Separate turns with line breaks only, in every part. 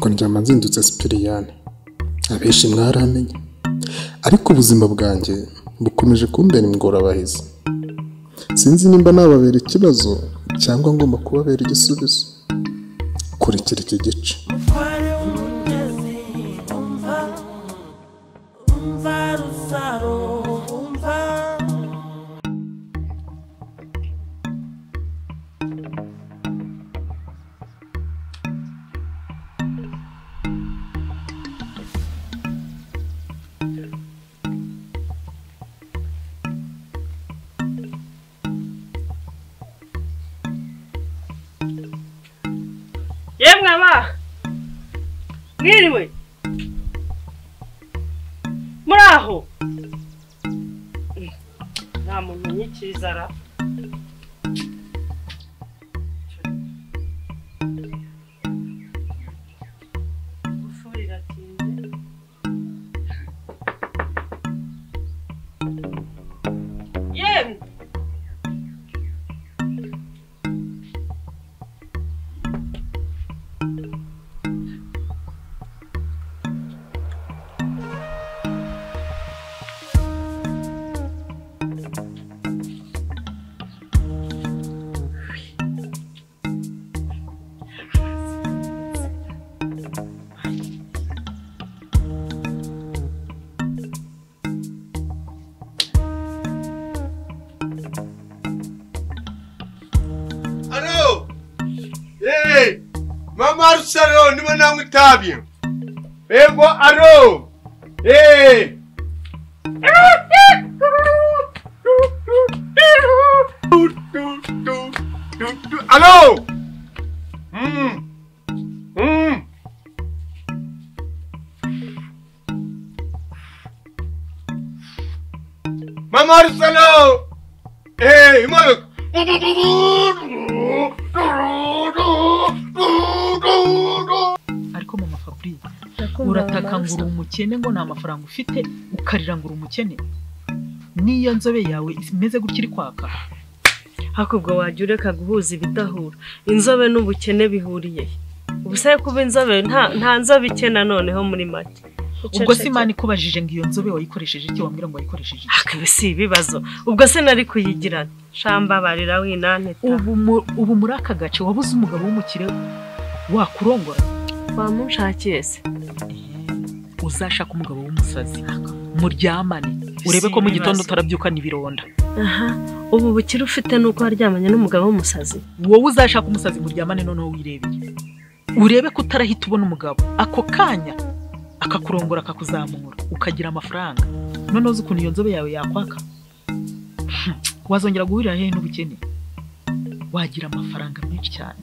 nitwa Ndyamanzindutse Sipiriyani, abenshi mwaramenye, ariko ubuzima bwanjye bukomeje kumbera ingorabahizi. Sinzi nimba nababera ikibazo cyangwa ngomba kubabera igisubizo. Kurikira iki gice.
Yemwe ba mwiriwe muraho nta muntu nyikizara ufurira tinze yemwe
Mama Rusaro ndimo namwitabye. Ego aro. Alo. Mama Rusaro. Imana.
Ariko mama Fabri urataka nguru umukene ngo nta mafaranga ufite ukarira nguru umukene niyo nzobe yawe imeze gukiri kwaka
hakubwo wajya ureka guhuza ibidahura inzobe n'ubukene bihuriye ubusaye kuba inzobe nta nzobe ikena noneho muri make
ubwo se Imana ikubajije ngo iyo nzobe wayikoresheje iki wambwira ngo wayikoresheje
akabe si ibibazo ubwo se nari kuyigirana shamba barira winanteta
ubu muri aka gace wabuze umugabo w'umukire wakurongora
wamushakiye se
uzashaka umugabo w'umusazi muryamane urebe ko mu gitondo utarabyuka nibironda
ubu bukire ufite nuko waryamanye n'umugabo w'umusazi
wowe uzashaka umusazi muryamane noneho wirebeye urebe ko utarahita ubona umugabo ako kanya akakurongora akakuzamura ukagira amafaranga noneho uzi ukuntu iyo nzobe yawe yakwaka wazongera guhurira hehe n'ubukene wagira amafaranga menshi cyane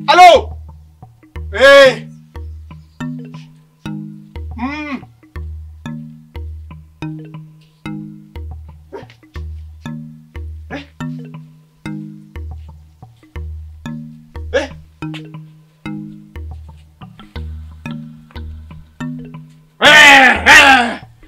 Allo.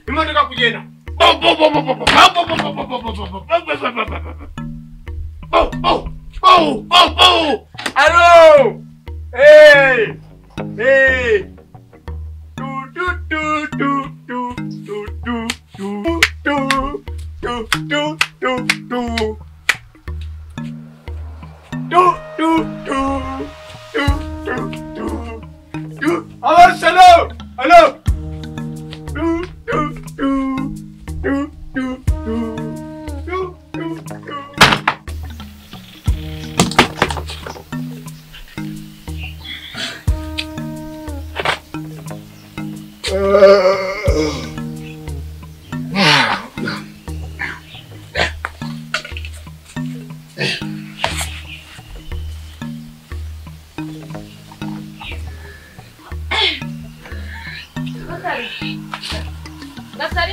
Imana kugenda. Allo. Allo.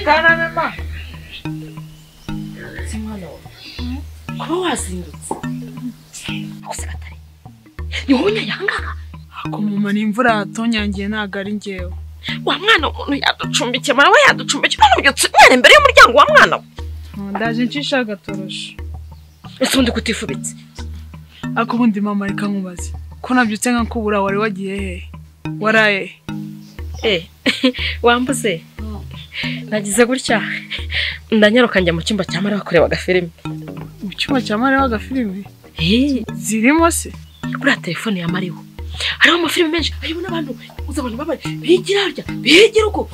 Kana mama simwana ko wazindutse akusekatari yonya yangaka
ako mama n'imvura yatonyangiye ntago ari ngewe wa mwana umuntu yaducumbikiye mara we yaducumbikiye n'ubyutse mwere imbere y'umuryango wa mwana
ndaje ncisha agatorosha
ese undi kutifubitse
ako bundi mama reka nkubaze ko nabyutse nka kubura wari wagiye he waraye
wambuze nagize gutya ndanyaruka njya mu cyumba cya Mara bakoreba agafilime
mu cyumba cya Mara w'agafilime zirimo se
kuri telefone ya Mariho hariho amafilime menshi harimo n'abantu uzabona baba bigira uko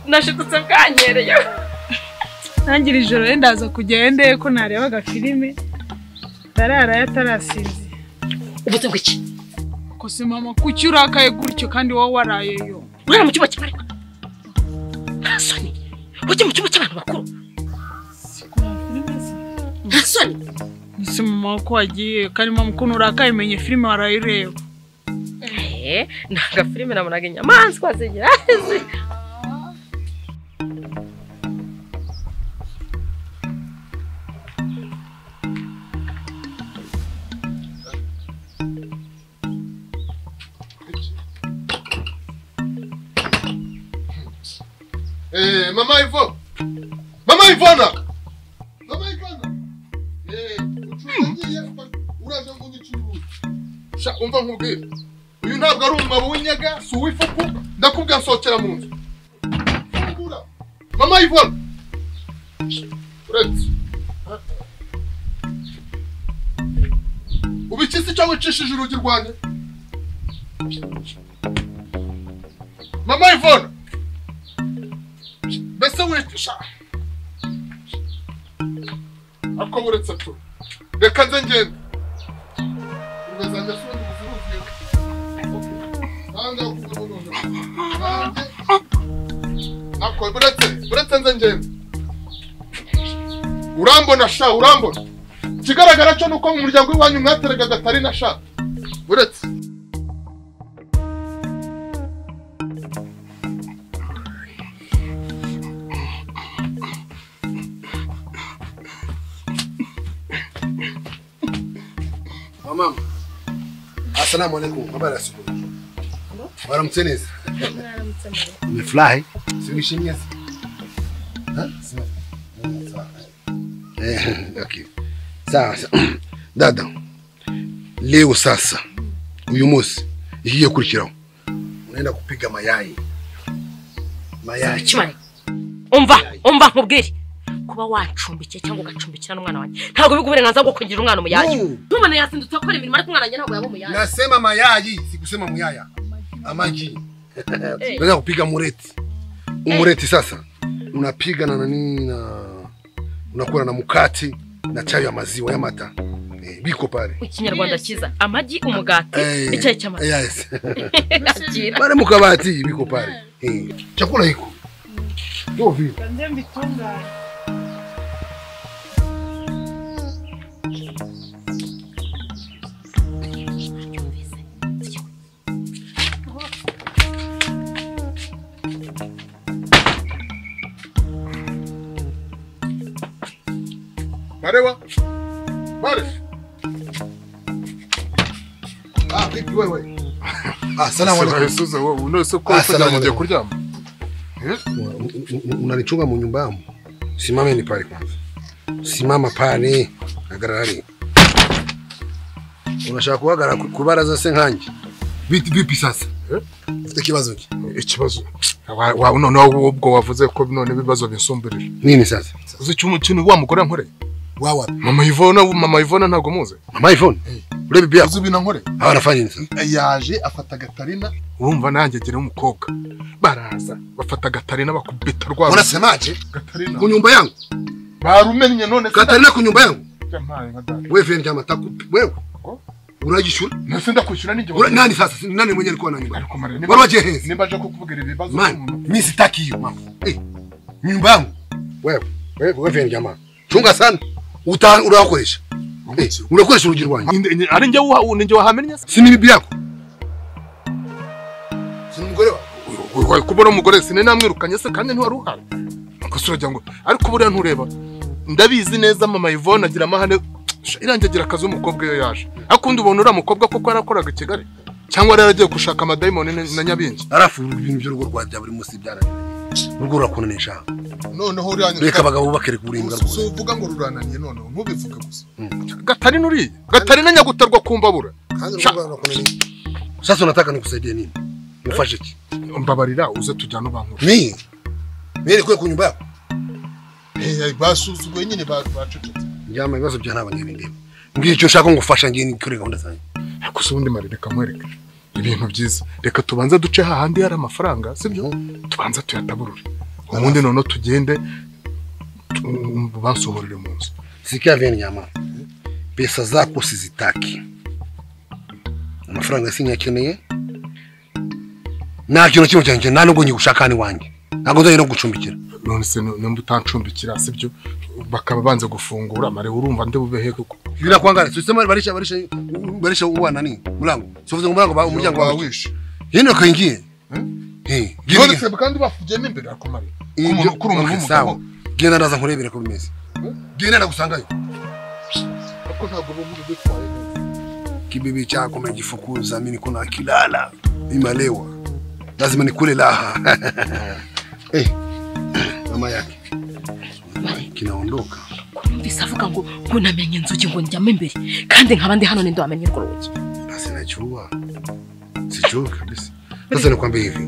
nashitutse bwanyereye
nangira ijoro ndaza kugenda ko nareba agafilime darara yatarasinze
ubuze ngo iki
ko se mama kuki urakaye gutyo kandi wowe warayeyo
uri mu cyumba cya Mariho Hasoni ujye mu cyumba cy'abantu bakuru Hasoni
nise mama ko wagiye kandi mama ukuntu urakaye menye filime warayireba
naga filime nabonaga inyamaswa zigira
Mama Ivo! Mama Ivona! Uraje ngo nyicuruze. Sha umva nkubwire. Uyu ntabwo ari umugabo w'inyaga, si uw'ifuku, ndakubwira nsokera mu nzu. Mama Ivona! Uretse. Ubikisi cyangwa ucishije urugi rwanjye? Mama Ivona! Bese wicisha. Ako buretse tu. Reka nze ngende. Ubezanye sundi buzuruziye. Nanga ukuvuga none. Ako buretse nze ngende. Urambona sha urambona. Kigaragara cyo nuko mu muryango w'iwanyu mwaterega gatari na sha. Buretse.
Mama. Assalamu alaikum. Habari asubuhi. Waramutse neza. Umefurahi? Sikushimia. Okay. Sasa dada. Leo sasa uyu munsi igiye kurikiraho. Unaenda kupiga mayai.
Chimani. Umva nkubwire. Kuba wacumbikiye cyangwa ugacumbikira n'umwana wanjye ntabwo biguburenganza bwo kugira umwana umuyayi ntumane yasindutse akora imirimo ariko umwana wanjye ntabwo yaba umuyayi
nasema mayayi sikusema muyaya amaji nataka kupiga mureti umureti sasa unapiga na nini na unakula na mukati na chai ya maziwa ya mata biko pale
ikinyarwanda kiza amagi umugati icyayi cy'amata
yes pale mukabati biko pale chakula hiko ndio vipi
kanze mbitunganye
Marewa. Mare.
Vipi wewe? Salamu alaykum.
Suza wewe unose ko kujya kuryama.
Unanichunga mu nyumba yangu. Simama ni pale kwanza. Simama pale. Agarari. Unashaka kuhagara kubaraza se nkanje. Vipi sasa? Ufite kibazo ki?
Ikibazo. Wa none ubwo wavuze ko none bibazo bisumbirije.
Nini sasa?
Uzi cy'umukino wa mugore nkore.
Wawa.
Mama Ivona ntago muze.
Mama Ivona. Ule bibi
Uzi bina nkore.
Anafanya nini?
Yaje afata Gatarina. Urumva nanjye agira umukobwa. Baraza bafata Gatarina bakubita rwabo.
Unasemaje?
Gatarina.
Ku nyumba yangu.
Barumenye none
Gatarina ku nyumba yangu.
Yampaye ngadari.
Wewe vile njama takupi. Wewe. Uragishura?
Nasenda kwishyura ninjye.
Nani sasa? Nani mwenye alikuwa na nyumba?
Ariko mare.
Waraje hezi.
Nimbaje kukubwira ibibazo
by'umuntu. Mimi sitaki hiyo mama. Nyumba yangu. Wewe vile njama. Chunga sana. Urakoresha. Urakoresha urugi rwanjye.
Ari njye wahamenye se?
Si ni bibi yako. Si umugore wawe.
Kubona umugore sine namwirukanye se kandi ntiwari uhari. Akosura ngo ariko buriya ntureba. Ndabizi neza Mama Ivona agira amahane irangiye agira akazi umukobwa yo yaje. Akundi ubona ura mukobwa koko arakoraga Kigali. cyangwa rero agiye gushaka amadayimoni na nyabingi
arafu ibintu by'urugo rwa bya buri munsi byarananiye urugo rurakunanisha
noneho uriya
reka abagabo bakere kuburinga rwose
so uvuga ngo rurananiye noneho ntubivuge gusa gatari nuriye gatari na nyagutarwa kumbabura
kandi urugo rurakunaniye sasa unataka nikusaidie nini ufashe iki
mbabarira uze tujyana ubankuru
mimi kwe ku nyumba yako
basuzugwe nyine bacecetse
njyama ibibazo bya ntabangirinde ngiye icyo ushaka ngufasha ngiye nikore gahunda zanjye
ariko se ubundi mari reka nkwereke ibintu byiza reka tubanza duce hahandi hari amafaranga sibyo tubanza tuyataburure ubundi noneho tugende basohorere mu nzu
sikia veni nyama pesa zako sizitaki amafaranga sinyakeneye nta kintu kimwe cyane nta nubwo ngigushaka ni wanjye ntabwo nzanye no gucumbikira
none se nimba utancumbikira sibyo bakaba banze gufungura mare urumva nde bubehe kuko
birakwangana system barisha uwana ni mulango sovuze ngo mulango ba umuryango wawe
wishe
yene kayingiye
none se kandi bafugiyemo imbere akomare kuri umuntu w'umugabo
genda ndaza nkurebere ko bimeze genda ndagusangayo
ariko ntabwo bo muri bitwaye
kibibi chako umejifukuza mimi niko na kilala imalewa lazima nikule laha mama yake kinaondoka
kumvise avuga ngo namenye inzuki ngo njyame imbere kandi nkabandi hano ninde wamenye urwo rugi
basi najua sijui kabisa sasa nikwambia hivi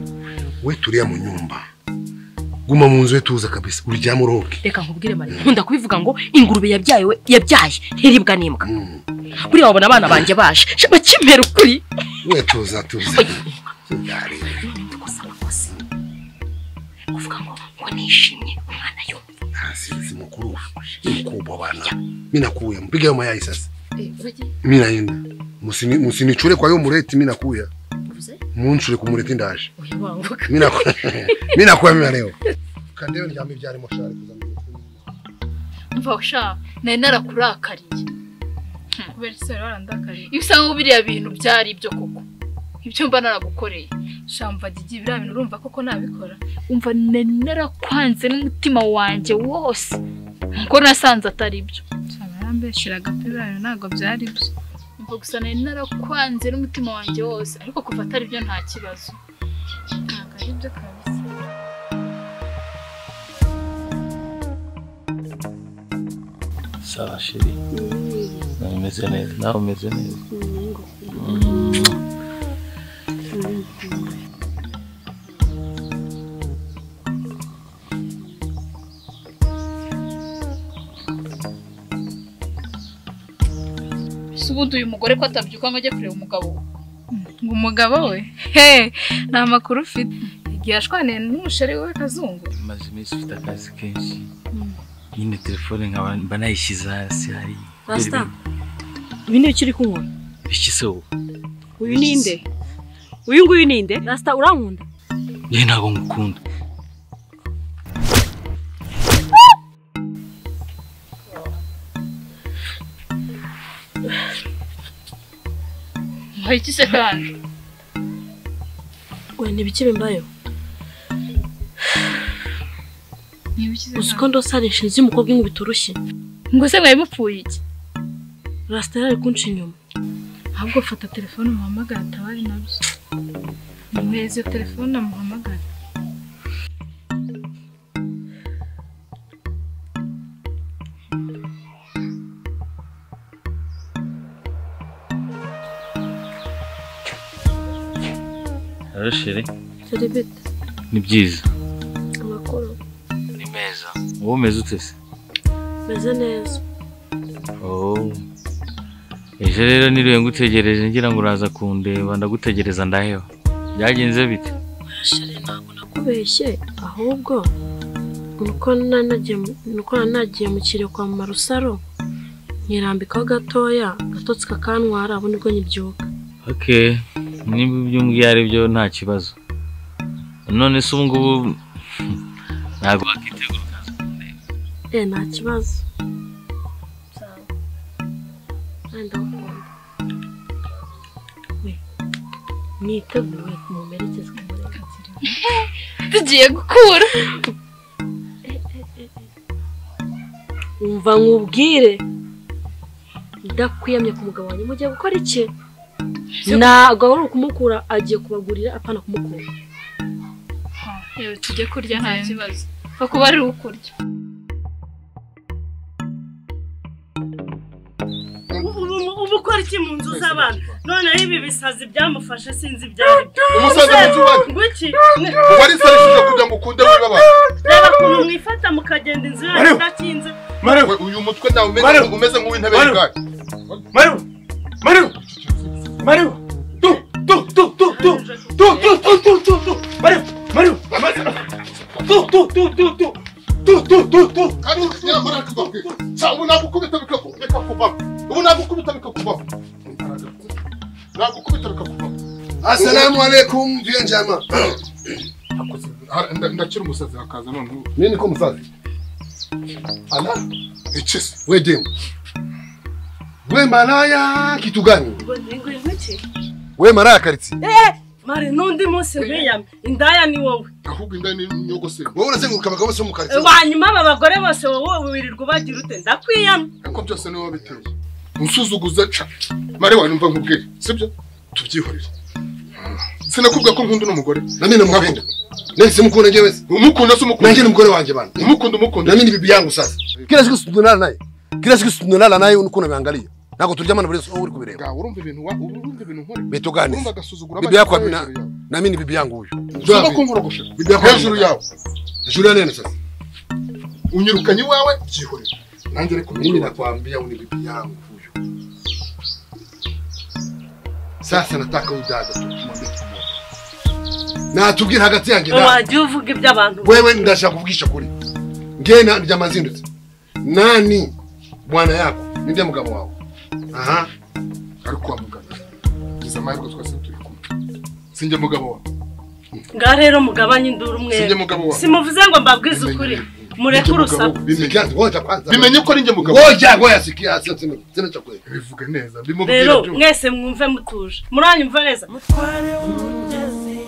wewe tulia mu nyumba guma mu nzu yetuza kabisa urijyamo roke
reka nkubwire mari nkunda kubivuga ngo ingurube yabyaye ntiribwa n'imbwa buriya wabona abana banjye baje bakimera ukuri
wewe tuza
ndari uvuga ngo nishimye umwana yumva
si mukuru mkubwa bana mimi nakuya mpige yo mayai sasa mimi naenda musinichure kwa hiyo mureti mimi nakuya munchure ku mureti ndaje mimi nakuya mimi leo kandewe njambe byarimo shari kuzamenya
mva usha nari narakurakariye kubera se warandakariye ibisanga biriya bintu byari ibyo koko ibyo mba naragukoreye shamva gigi biriya bintu urumva koko nabikora umva narakwanze n'umutima wanje wose ngo nasanze atari ibyo
cyarambeshira gapira ntago byari byo
umva gusa narakwanze n'umutima wanje wose ariko kuva atari byo nta kibazo ntago ari byo kabisa
sawa shiri umeze neza nawe umeze neza
ubundi uyu mugore ko atabyuka ngo ajye kureba umugabo
ngo umugabo we nta makuru ufite igihe ashwaniye n'umusheri we kazungu
maze iminsi ufite akazi kenshi nyine telefone nkaba nayishyize hasi hari
Rasta ibi ni ukiri kunywa
bishyize ubu
uyu ninde uyu nguyu ninde Rasta urankunda
njye ntabwo ngukunda
Iki kandi
we nibiki bimbayo uziko ndosari nshinzi umukobwa ngo biturushye
ngo se mwaye mupfuye iki
Rasta yari kunca inyuma
ahubwo fata telefone umuhamagara atabari nabyo mweze telefone amuhamagara
Shiri
Seribete
ni byiza
amakuru
ni meza wowe umeze ute se
meze neza
ejo rero niriwe ngutegereje ngira ngo uraza kundeba ndagutegereza ndaheba byagenze bite
Shiri ntabwo nakubeshye ahubwo nuko nagiye mu kiriyo kwa Marusaro nkirambikaho gatoya gatotsi kakantwara abo nibwo nyibyuka
okay niba ibyo mbwiye ari byo nta kibazo none se ubu ngubu ntabwo wakitegura ukaza kundeba
nta kibazo ndakunda we niteguye kumumerekeza
tugiye gukura
umva nkubwire ndakwiyamye ku mugabo wanjye mugiye gukora iki ntabwo ari ukumukura agiye kubagurira apana kumukura.
Yewe tujye kurya nta kibazo fa kuba ari ukurya.
Ubu ukora iki mu nzu z'abana none ibi bisazi byamufashe sinzi byari
umusaza mu nzu wanjye
ngwiki
wari sarishije kugira ngo ukunde wiba abantu
reba kuntu mwifata mukagenda inzu yawe idakinze.
uyu mutwe nawe umeze nk'uw'intebe y'igare. Ubu nagukubita bikakuvamo.
Assalamu alaikum vieux njama.
Ndakira umusazi hakaza none.
Nini ko musazi? Ala?
Echese.
We demu. We malaya kitu gani? We maraya karitsi.
Mari nundi munsi nkiyame indaya ni wowe.
Ahubwo indaya ni nyogose.
Wowe urazenguruka abagabo bose mu karitsi.
Wanyuma aba bagore bose wowe wirirwa bagira ute ndakwiyama.
Ko byose ni wowe biteye. Unsuzuguza ca. Mari wanumva nkubwire. Sibyo? Tubyihorere. Sinakubwa ko nkunda n'umugore.
Nami namukunda. Nese mukunda je wese.
Umukunda se umukunda.
Nanjye n'umugore wanje bana.
Umukunda.
Nami ni bibi yangu sasa. Kila siku tunalala naye. Kila siku tunalala naye unukuna biangalia. Nako turyamana buri uri kubireba.
Urumva ibintu nkora.
Beto gani?
Urumva gasuzugura.
Bibi yako amina. Nami ni bibi yangu huyo.
Ndoba kunkorogosha.
Bibi yako
hejuru yawe.
Hejuru ya nene sasa.
Unyirukanye wawe byihorere. Nanjye ariko
mimi nakwambia uni bibi yangu huyo. Sasa nataka udada tumwambie na tubwire hagati yanjye nawe.
Waje uvuga iby'abantu.
Wewe ndashaka kuvugisha kuri. Ngena njamazindutse. Nani bwana yako? Ndiye mugabo wawe. Aha.
Ariko wa mugabo. Iza mahirwe twese turi kumwe. Sinjye mugabo wawe.
Nga rero mugabanye induru mwe.
Sinjye mugabo wawe.
Simuvuze ngo mbabwize ukuri. Mureke urusaku.
Bimenye ko ari njye mugabo.
Ngoja sikia sema chakwe.
Bivuge neza. Bimubwira
rero
byo.
mwese mwumve mutuje. Muranyumva neza.
Mutware ungezi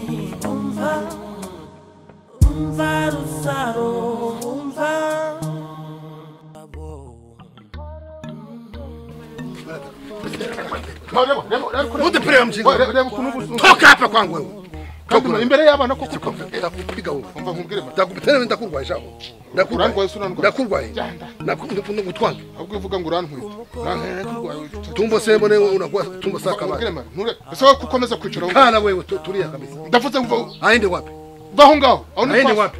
umva rusaro umva.
Wote pere mjinga. Toka hapa kwangu wewe.
Toka imbere y'abana koko
ndakupiga wewe.
Umva nkubwire
ndakupitana ndakurwaye shaho. Ndakurwaye. Nakutwanga.
Ahubwo uvuga ngo urantwe.
Tumbo sembone unakuwa tumbo saka bana.
Ese wowe kukomeza kwicara
kana wewe tulia kabisa.
Ndavuze ngo
aende wapi?
Vaho ngaho.
Aende wapi?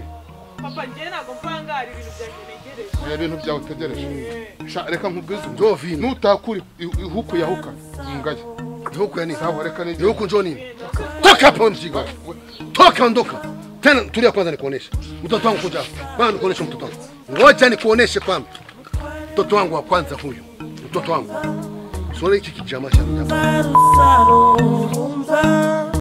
Papa njye ntabwo mpangara ibintu byanjye negereje.
Ibintu byawe utegereje. Reka nkubwize
Jovi.
Nutakuri ihuku yahuka. Ngaye.
Ihuku ya nini?
Sawa reka nini?
Ihuku njoo nini? Toka hapa mzigo. Toka ondoka. Tena tulia kwanza nikuoneshe. Mtoto wangu kuja. Bana nikuoneshe mtoto wangu. Ngoja nikuoneshe kwamba mtoto wangu wa kwanza huyu. Mtoto wangu. Sio hiki kijama cha